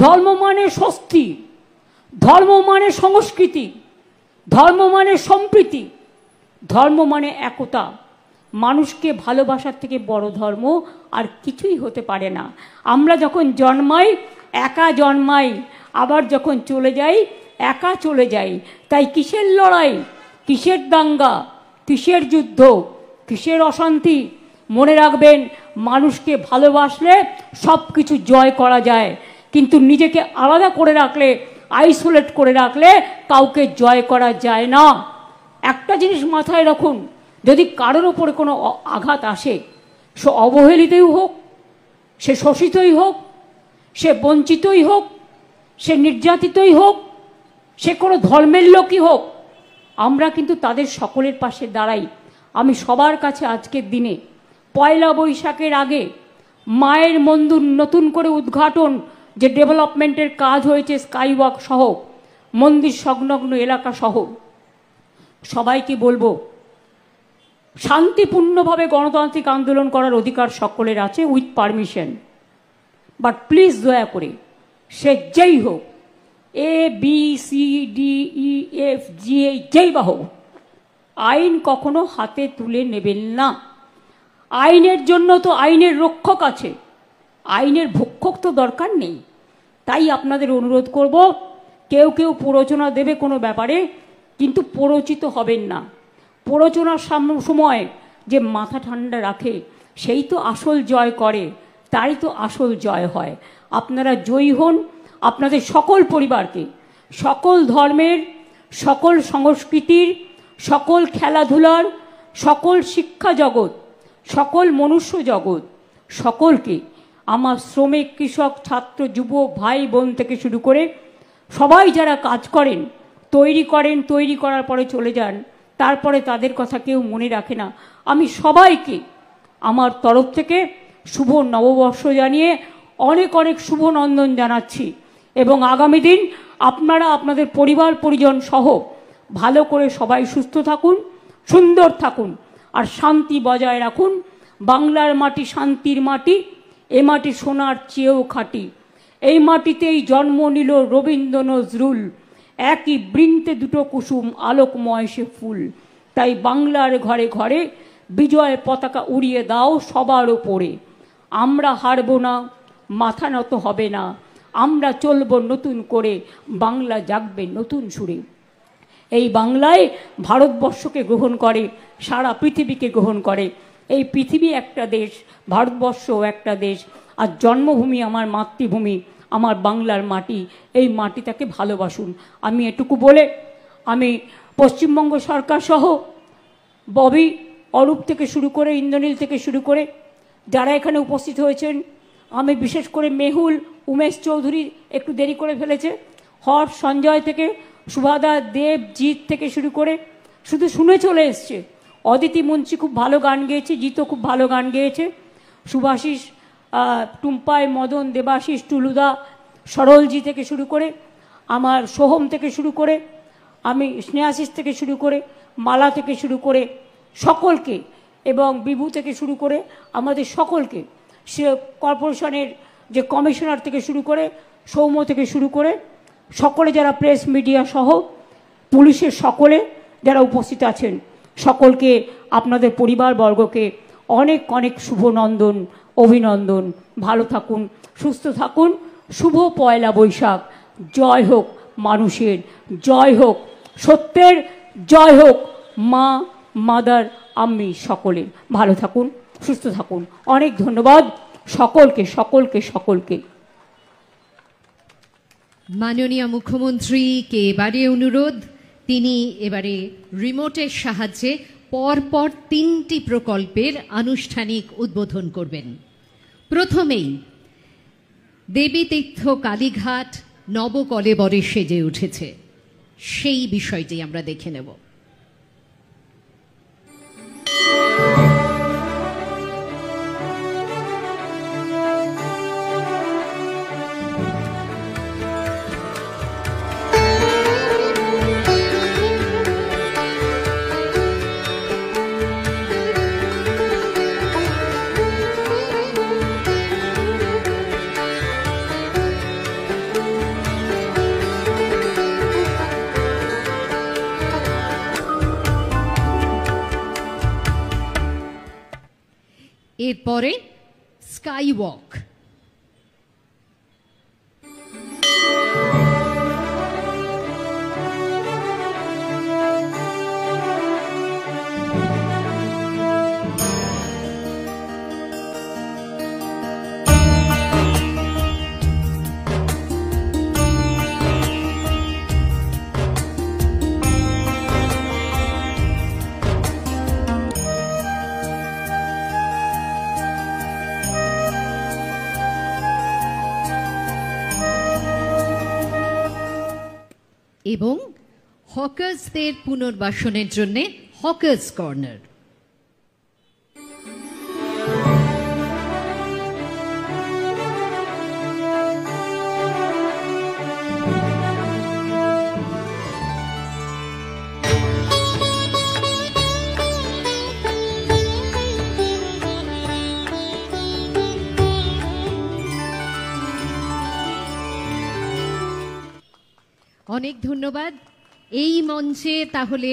ধর্ম মানে স্বস্তি, ধর্ম মানে সংস্কৃতি, ধর্ম মানে সম্প্রীতি, ধর্ম মানে একতা। মানুষকে ভালোবাসার থেকে বড় ধর্ম আর কিছুই হতে পারে না। আমরা যখন জন্মাই একা জন্মাই, আবার যখন চলে যাই একা চলে যাই। তাই কিসের লড়াই, কিসের দাঙ্গা, কিসের যুদ্ধ, কিসের অশান্তি? মনে রাখবেন, মানুষকে ভালোবাসলে সব কিছু জয় করা যায়, কিন্তু নিজেকে আলাদা করে রাখলে, আইসোলেট করে রাখলে কাউকে জয় করা যায় না। একটা জিনিস মাথায় রাখুন, যদি কারোর ওপরে কোনো আঘাত আসে, সে অবহেলিতই হোক, সে শোষিতই হোক, সে বঞ্চিতই হোক, সে নির্যাতিতই হোক, সে কোনো ধর্মের লোকই হোক, আমরা কিন্তু তাদের সকলের পাশে দাঁড়াই। আমি সবার কাছে আজকের দিনে পয়লা বৈশাখের আগে মায়ের মন্দির নতুন করে উদ্ঘাটন, যে ডেভেলপমেন্টের কাজ হয়েছে স্কাইওয়াক সহ, মন্দির সংলগ্ন এলাকা সহ, সবাইকে বলবো শান্তিপূর্ণভাবে গণতান্ত্রিক আন্দোলন করার অধিকার সকলের আছে, উইথ পারমিশন। বাট প্লিজ দয়া করে সে যেই হোক, ABCDEFG যেই বা হোক, আইন কখনো হাতে তুলে নেবেন না। আইনের জন্য তো আইনের রক্ষক আছে, আইনের ভক্ষক তো দরকার নেই। তাই আপনাদের অনুরোধ করব, কেউ কেউ প্ররোচনা দেবে কোনো ব্যাপারে, কিন্তু প্ররোচিত হবেন না। প্ররোচনার সময় যে মাথা ঠান্ডা রাখে সেই তো আসল জয় করে, তাই তো আসল জয় হয়। আপনারা জয়ী হন, আপনাদের সকল পরিবারকে, সকল ধর্মের, সকল সংস্কৃতির, সকল খেলাধুলার, সকল শিক্ষা জগৎ, সকল মনুষ্য জগৎ, সকলকে আমার শ্রমিক, কৃষক, ছাত্র, যুবক, ভাই বোন থেকে শুরু করে সবাই যারা কাজ করেন, তৈরি করার পরে চলে যান, তারপরে তাদের কথা কেউ মনে রাখে না। আমি সবাইকে আমার তরফ থেকে শুভ নববর্ষ জানিয়ে অনেক অনেক শুভ নন্দন জানাচ্ছি। এবং আগামী দিন আপনারা আপনাদের পরিবার পরিজন সহ ভালো করে সবাই সুস্থ থাকুন, সুন্দর থাকুন, আর শান্তি বজায় রাখুন। বাংলার মাটি শান্তির মাটি, এ মাটি সোনার চেয়েও খাঁটি। এই মাটিতেই জন্ম নিল রবীন্দ্র নজরুল, একই বৃন্তে দুটো কুসুম, আলোকময় সে ফুল। তাই বাংলার ঘরে ঘরে বিজয় পতাকা উড়িয়ে দাও সবার ওপরে। আমরা হারব না, মাথা নত হবে না, আমরা চলব নতুন করে, বাংলা জাগবে নতুন সুরে। এই বাংলায় ভারতবর্ষকে গ্রহণ করে, সারা পৃথিবীকে গ্রহণ করে। এই পৃথিবী একটা দেশ, ভারতবর্ষও একটা দেশ, আর জন্মভূমি আমার মাতৃভূমি, আমার বাংলার মাটি। এই মাটিটাকে ভালোবাসুন। আমি এটুকু বলে আমি পশ্চিমবঙ্গ সরকার সহ ববি, অরূপ থেকে শুরু করে, ইন্দ্রনীল থেকে শুরু করে যারা এখানে উপস্থিত হয়েছেন, আমি বিশেষ করে মেহুল, উমেশ চৌধুরী একটু দেরি করে ফেলেছে, হর্ষ, সঞ্জয় থেকে সুভাদা, দেব, জিৎ থেকে শুরু করে শুধু শুনে চলে এসছে। অদিতি মুন্সি খুব ভালো গান গেয়েছে, জিতও খুব ভালো গান গেয়েছে, সুভাষিস, টুম্পাই, মদন, দেবাশিস, টুলুদা, সরলজি থেকে শুরু করে, আমার সোহম থেকে শুরু করে, আমি স্নেহাশিস থেকে শুরু করে, মালা থেকে শুরু করে সকলকে, এবং বিভু থেকে শুরু করে আমাদের সকলকে, সে কর্পোরেশনের যে কমিশনার থেকে শুরু করে, সৌম্য থেকে শুরু করে সকলে যারা প্রেস মিডিয়া সহ পুলিশের সকলে যারা উপস্থিত আছেন, সকলকে আপনাদের পরিবারবর্গকে অনেক অনেক শুভনন্দন, অভিনন্দন। ভালো থাকুন, সুস্থ থাকুন। শুভ পয়লা বৈশাখ। জয় হোক মানুষের, জয় হোক সত্যের, জয় হোক মা, মাদার, আম্মি সকলের। ভালো থাকুন, সুস্থ থাকুন। অনেক ধন্যবাদ সকলকে, সকলকে, সকলকে। মাননীয় মুখ্যমন্ত্রীকে এবারে অনুরোধ, তিনি এবারে রিমোটের সাহায্যে পরপর 3টি প্রকল্পের আনুষ্ঠানিক উদ্বোধন করবেন। প্রথমেই দেবীতীর্থ কালীঘাট নবকলেবরে সেজে উঠেছে, সেই বিষয়টি আমরা দেখে নেব। এরপরে স্কাই ওয়াক। এবং হকার্সদের পুনর্বাসনের জন্য হকার্স কর্নার। অনেক ধন্যবাদ। এই মঞ্চে তাহলে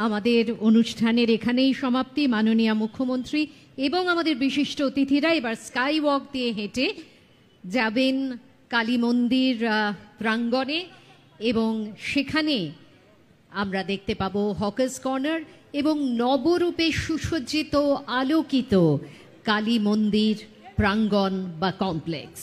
আমাদের অনুষ্ঠানের এখানেই সমাপ্তি। মাননীয় মুখ্যমন্ত্রী এবং আমাদের বিশিষ্ট অতিথিরা এবার স্কাই ওয়াক দিয়ে হেঁটে যাবেন কালী মন্দির প্রাঙ্গণে এবং সেখানে আমরা দেখতে পাবো হকার্স কর্নার এবং নবরূপে সুসজ্জিত আলোকিত কালী মন্দির প্রাঙ্গণ বা কমপ্লেক্স।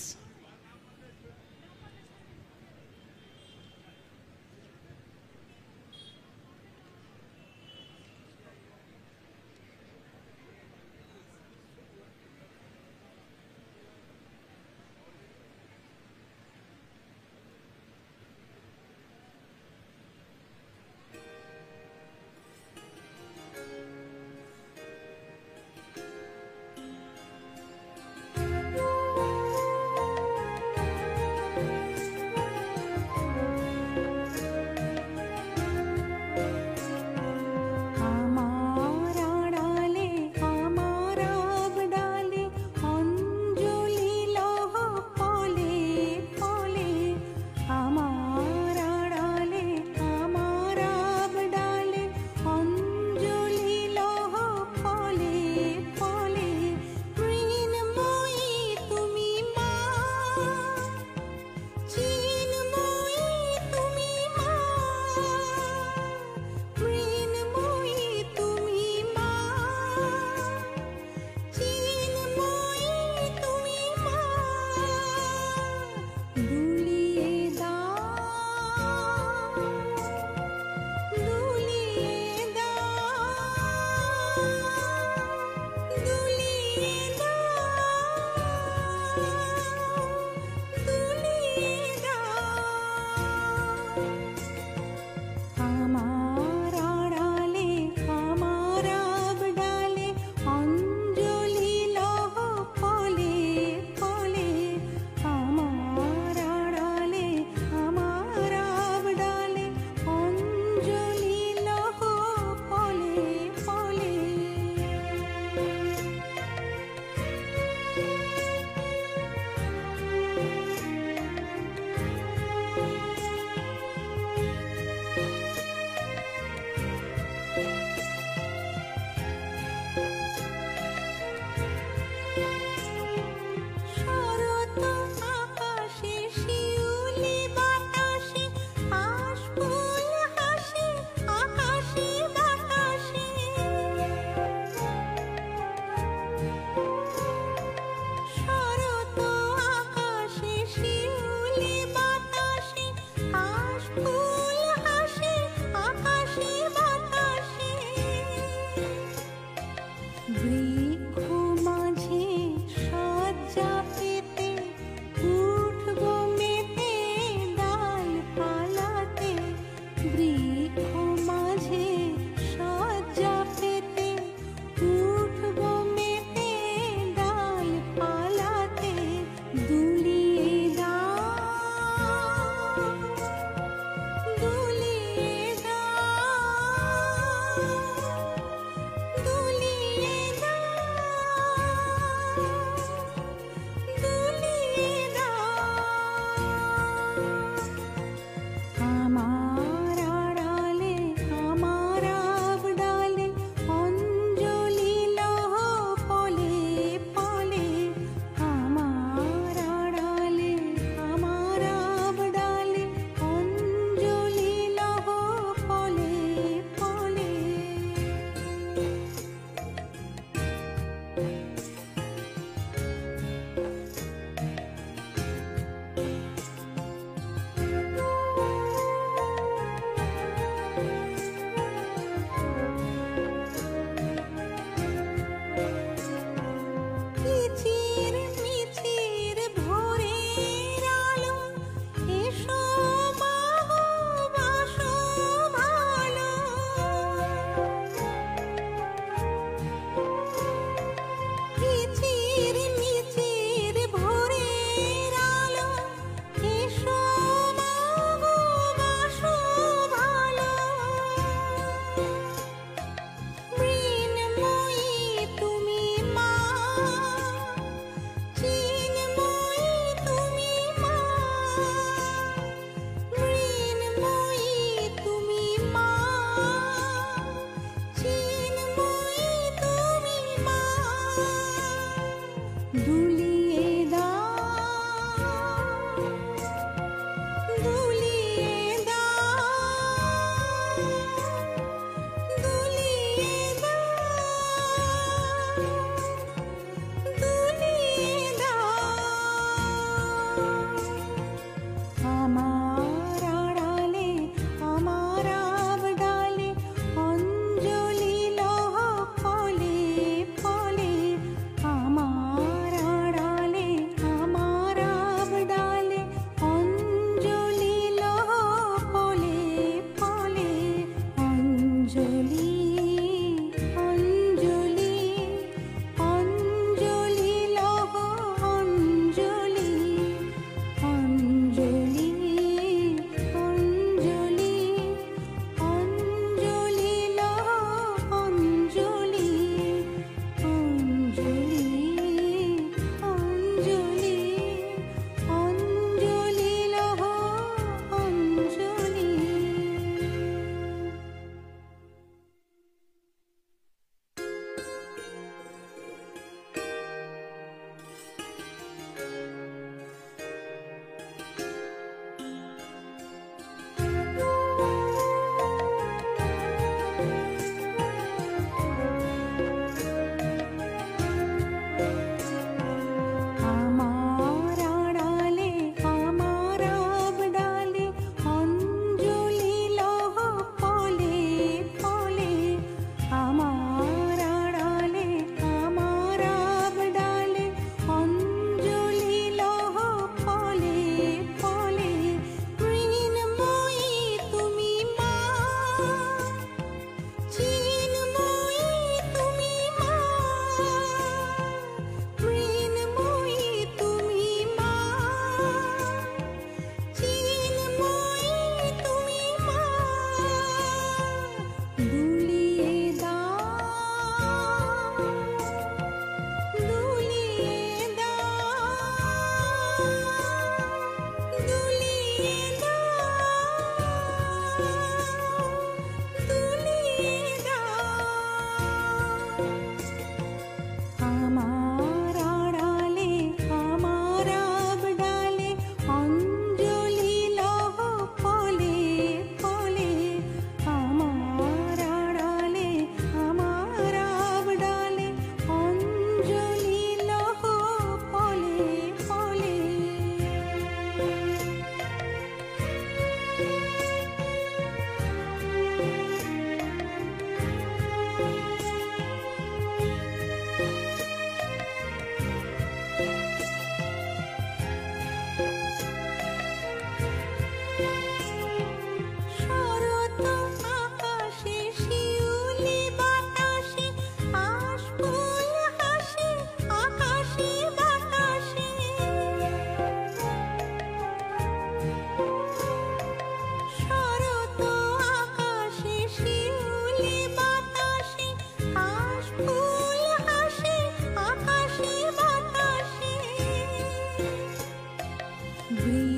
breathe.